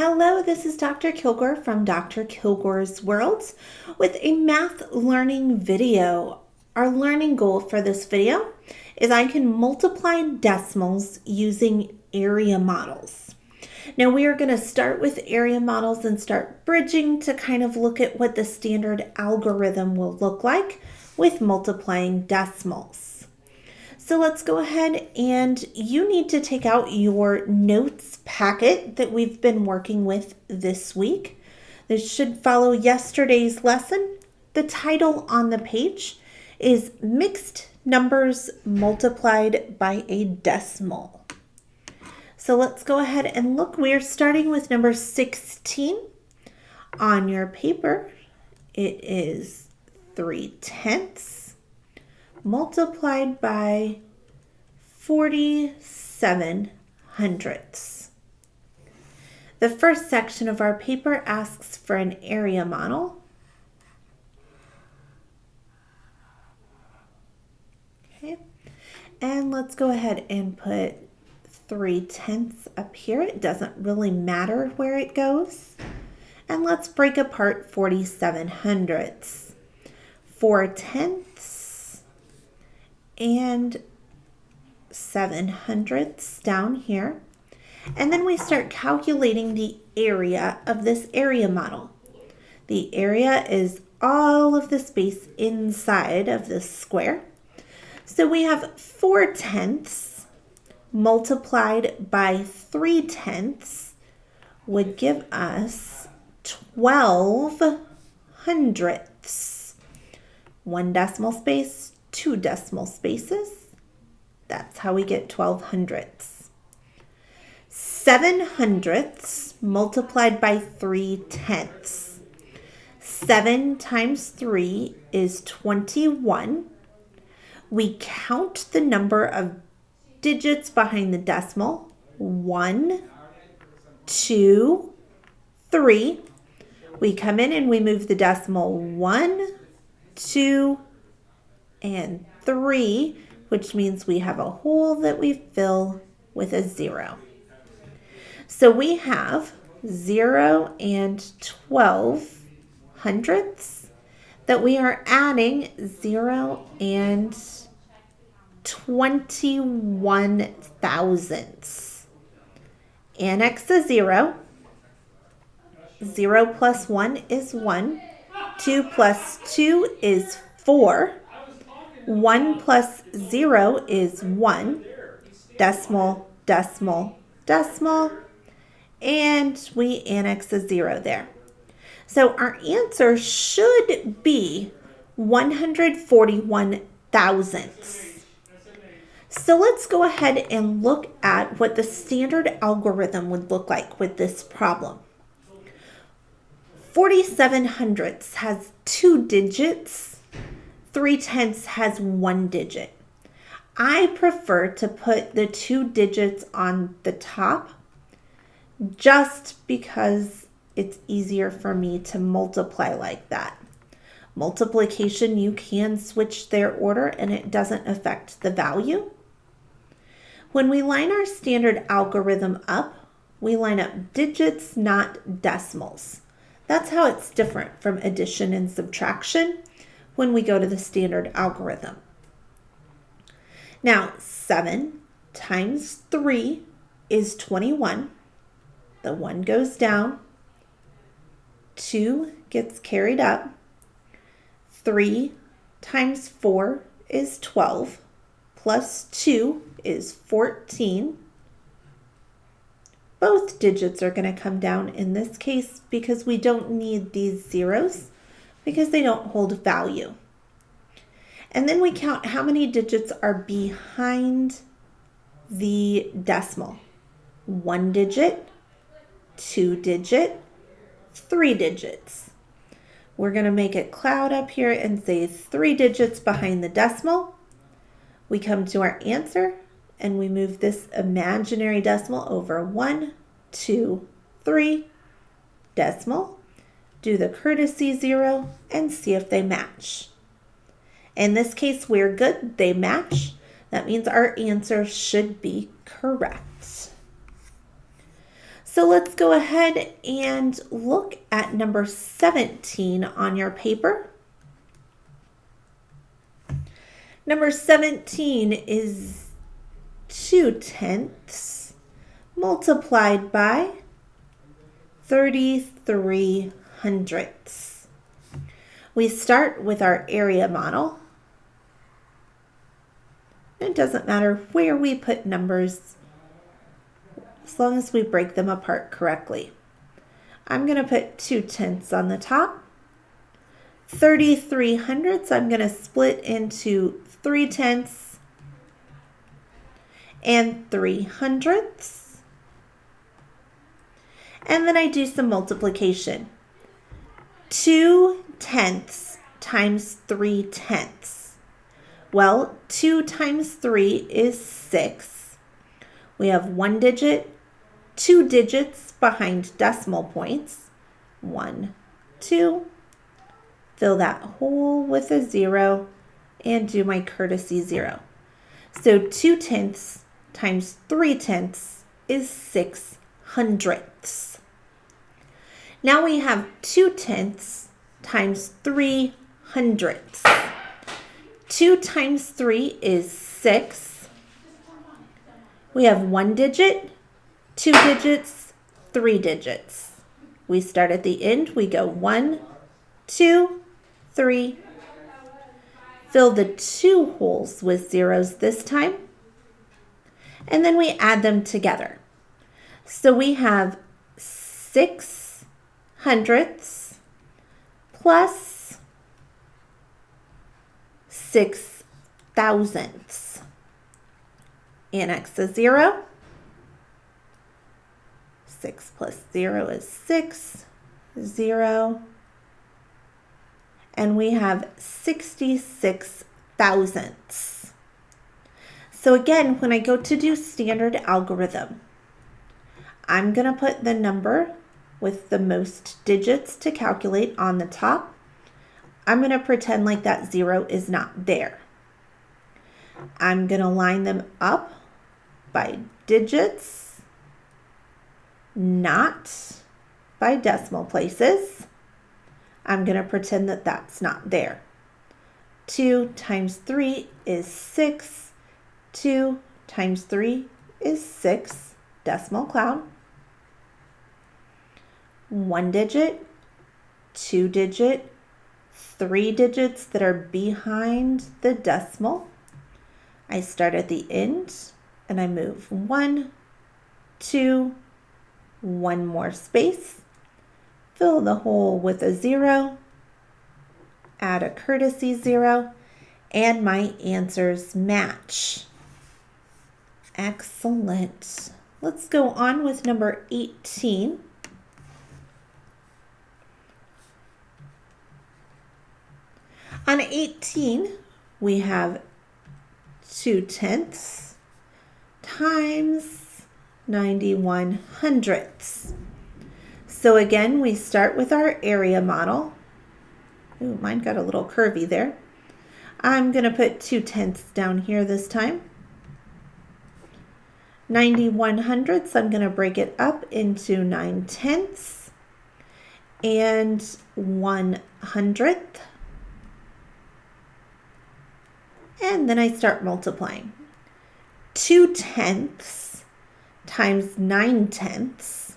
Hello, this is Dr. Kilgore from Dr. Kilgore's Worlds with a math learning video. Our learning goal for this video is I can multiply decimals using area models. Now we are going to start with area models and start bridging to kind of look at what the standard algorithm will look like with multiplying decimals. So let's go ahead and you need to take out your notes packet that we've been working with this week. This should follow yesterday's lesson. The title on the page is Mixed Numbers Multiplied by a Decimal. So let's go ahead and look. We're starting with number 16 on your paper. It is 3/10 multiplied by 47 hundredths. The first section of our paper asks for an area model. Okay, and let's go ahead and put 3/10 up here. It doesn't really matter where it goes. And let's break apart 47 hundredths. 4/10 and 7 hundredths down here. And then we start calculating the area of this area model. The area is all of the space inside of this square. So we have 4/10 multiplied by 3/10 would give us 12 hundredths. 1 decimal space, 2 decimal spaces. That's how we get 12 hundredths. 7 hundredths multiplied by 3/10. 7 times 3 is 21. We count the number of digits behind the decimal. 1, 2, 3. We come in and we move the decimal 1, 2, and 3, which means we have a hole that we fill with a 0. So we have 0 and 12 hundredths that we are adding 0 and 21 thousandths. Annex a 0. 0 plus 1 is 1. 2 plus 2 is 4. 1 plus 0 is 1. Decimal, decimal, decimal. And we annex a 0 there. So our answer should be 141 thousandths. So let's go ahead and look at what the standard algorithm would look like with this problem. 47 hundredths has 2 digits. 3/10 has 1 digit. I prefer to put the 2 digits on the top just because it's easier for me to multiply like that. Multiplication, you can switch their order and it doesn't affect the value. When we line our standard algorithm up, we line up digits, not decimals. That's how it's different from addition and subtraction when we go to the standard algorithm. Now, 7 times 3 is 21. The 1 goes down. 2 gets carried up. 3 times 4 is 12. Plus 2 is 14. Both digits are going to come down in this case because we don't need these zeros because they don't hold value. And then we count how many digits are behind the decimal. 1 digit, 2 digit, 3 digits. We're going to make a cloud up here and say 3 digits behind the decimal. We come to our answer and we move this imaginary decimal over 1, 2, 3, decimal. Do the courtesy 0 and see if they match. In this case, we're good. They match. That means our answer should be correct. So let's go ahead and look at number 17 on your paper. Number 17 is 2/10 multiplied by 33/100. We start with our area model. It doesn't matter where we put numbers as long as we break them apart correctly. I'm going to put 2/10 on the top. 33/100 I'm going to split into 3/10 and 3/100. And then I do some multiplication. 2/10 times 3/10. Well, 2 times 3 is 6. We have 1 digit, 2 digits behind decimal points. 1, 2. Fill that hole with a 0 and do my courtesy 0. So 2/10 times 3/10 is 6/100. Now we have 2/10 times 3/100. 2 times 3 is 6. We have 1 digit, 2 digits, 3 digits. We start at the end. We go 1, 2, 3. Fill the 2 holes with zeros this time. And then we add them together. So we have 6/100 plus 6,000. Annex a 0. 6 plus 0 is 6, 0. And we have 66 thousandths. So again, when I go to do standard algorithm, I'm going to put the number with the most digits to calculate on the top. I'm going to pretend like that 0 is not there. I'm going to line them up by digits, not by decimal places. I'm going to pretend that that's not there. 2 times 3 is 6. 2 times 3 is 6. Decimal cloud. 1 digit, 2 digit, 3 digits that are behind the decimal. I start at the end and I move 1, 2, 1 more space. Fill the hole with a 0, add a courtesy 0, and my answers match. Excellent. Let's go on with number 18. On 18, we have 2/10 times 91/100. So again, we start with our area model. Ooh, mine got a little curvy there. I'm going to put 2/10 down here this time. 91/100, I'm going to break it up into 9/10 and 1/100. And then I start multiplying. 2/10 times 9/10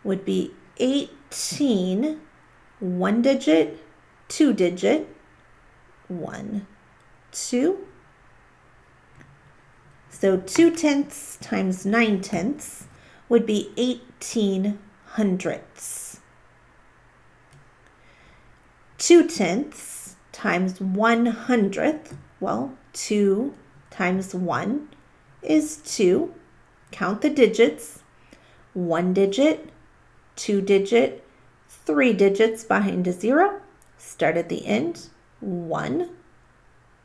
would be 18, 1 digit, 2 digit, 1, 2. So 2/10 times 9/10 would be 18/100. 2/10 times 1/100, well, 2 times 1 is 2. Count the digits. 1 digit, 2 digit, 3 digits behind a 0. Start at the end. 1,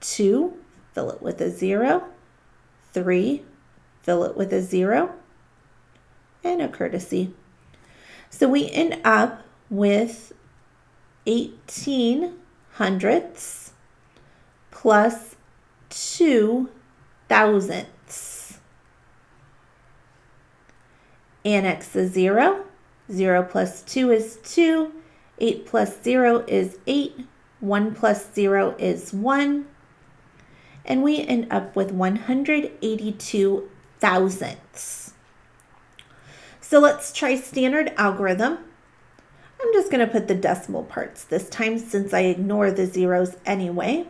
2, fill it with a 0. 3, fill it with a 0. And a courtesy. So we end up with 18/100 plus 2 thousandths. Annex a 0. 0 plus 2 is 2. 8 plus 0 is 8. 1 plus 0 is 1. And we end up with 182 thousandths. So let's try standard algorithm. I'm just going to put the decimal parts this time since I ignore the zeros anyway.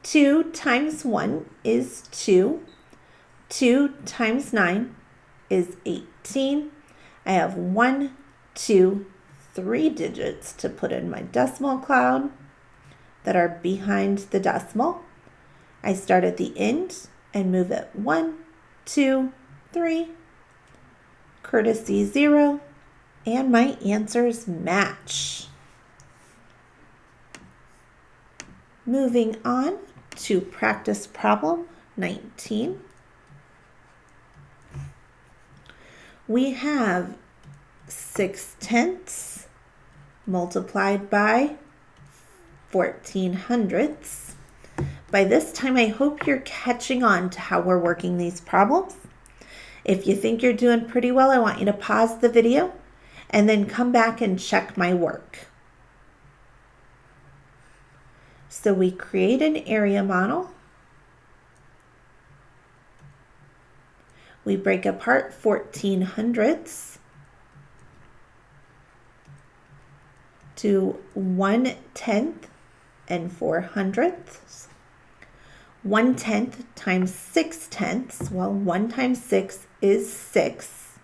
2 times 1 is 2. 2 times 9 is 18. I have 1, 2, 3 digits to put in my decimal cloud that are behind the decimal. I start at the end and move it 1, 2, 3, courtesy 0, and my answers match. Moving on to practice problem 19. We have 6/10 multiplied by 14/100. By this time, I hope you're catching on to how we're working these problems. If you think you're doing pretty well, I want you to pause the video and then come back and check my work. So we create an area model. We break apart 14/100 to 1/10 and 4/100. 1/10 times 6/10. Well, 1 times 6 is 6.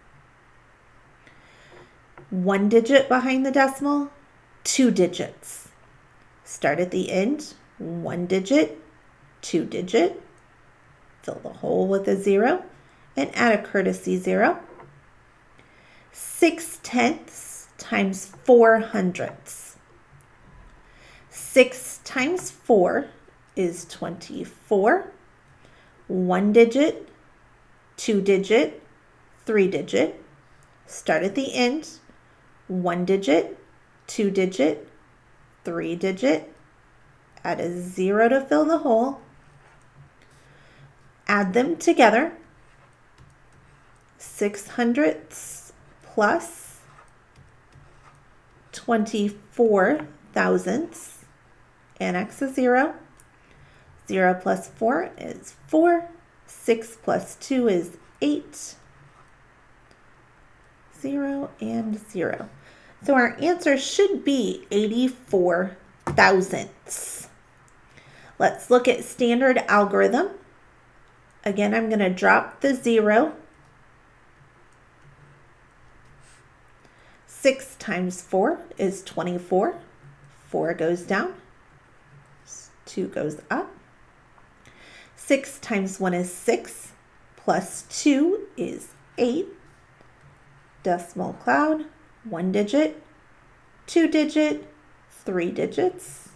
1 digit behind the decimal, 2 digits. Start at the end, 1 digit, 2 digit. Fill the hole with a 0 and add a courtesy 0. 6/10 times 4/100. 6 times 4 is 24. 1 digit, 2 digit, 3 digit. Start at the end, 1 digit, 2 digit, 3 digit. Add a 0 to fill the hole. Add them together. 6/100 plus 24 thousandths. Annex a 0. 0 plus 4 is 4. 6 plus 2 is 8. 0 and 0. So our answer should be 84 thousandths. Let's look at standard algorithm. Again, I'm going to drop the 0. 6 times 4 is 24. 4 goes down. 2 goes up. 6 times 1 is 6. Plus 2 is 8. Decimal cloud, 1 digit, 2 digit, 3 digits.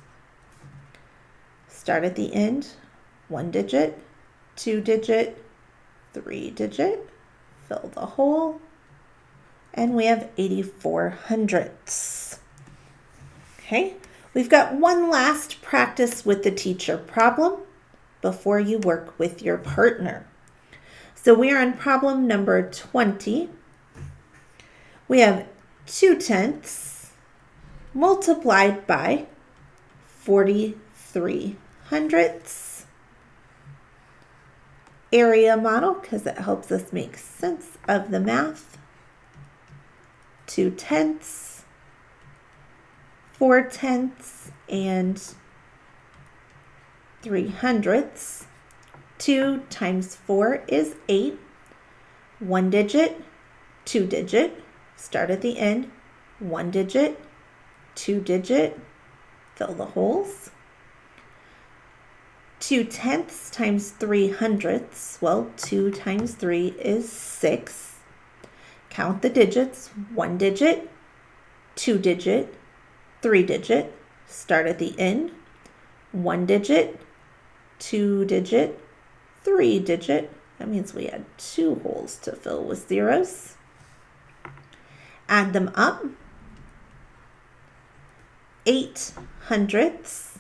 Start at the end, 1 digit, 2 digit, 3 digit. Fill the hole. And we have 84/100. Okay, we've got one last practice with the teacher problem before you work with your partner. So we are on problem number 20. We have 2/10 multiplied by 43/100. Area model, because it helps us make sense of the math. 2/10, 4/10, and 3/100. 2 times 4 is 8. 1 digit, 2 digit. Start at the end, 1 digit, 2 digit. Fill the holes. 2/10 times 3/100. Well, 2 times 3 is 6. Count the digits, 1 digit, 2 digit, 3 digit. Start at the end, 1 digit, 2 digit, 3 digit. That means we had 2 holes to fill with zeros. Add them up. 8/100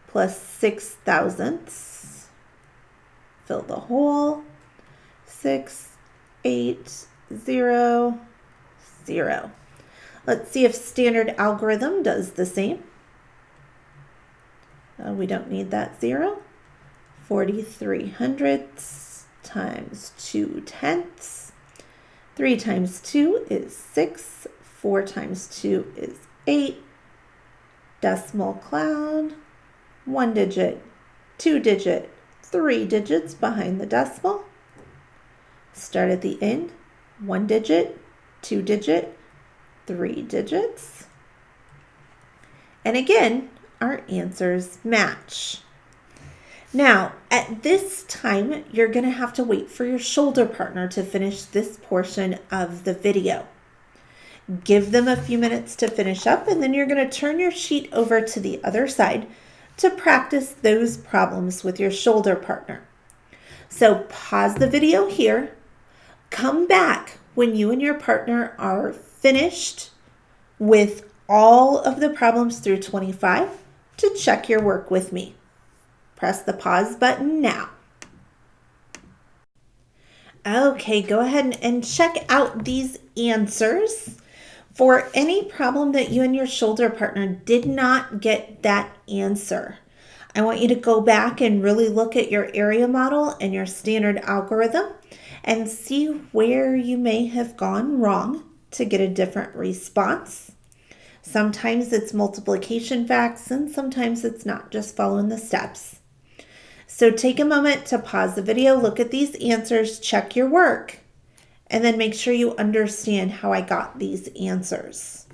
plus 6 thousandths. Fill the hole. 6, 8, 0, 0. Let's see if standard algorithm does the same. We don't need that 0. 43 hundredths times 2 tenths. 3 times 2 is 6. 4 times 2 is 8. Decimal cloud. 1 digit, 2 digit, 3 digits behind the decimal. Start at the end. 1 digit, 2 digit, 3 digits. And again, our answers match. Now, at this time, you're going to have to wait for your shoulder partner to finish this portion of the video. Give them a few minutes to finish up, and then you're going to turn your sheet over to the other side to practice those problems with your shoulder partner. So pause the video here. Come back when you and your partner are finished with all of the problems through 25 to check your work with me. Press the pause button now. Okay, go ahead and check out these answers. For any problem that you and your shoulder partner did not get that answer, I want you to go back and really look at your area model and your standard algorithm and see where you may have gone wrong to get a different response. Sometimes it's multiplication facts and sometimes it's not, just following the steps. So take a moment to pause the video, look at these answers, check your work, and then make sure you understand how I got these answers.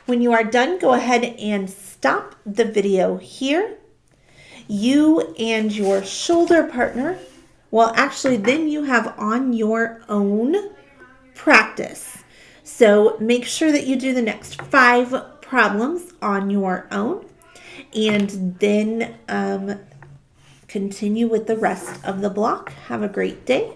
When you are done, go ahead and stop the video here. You and your shoulder partner, well, actually, then you have on your own practice. So make sure that you do the next 5 problems on your own, and then continue with the rest of the block. Have a great day.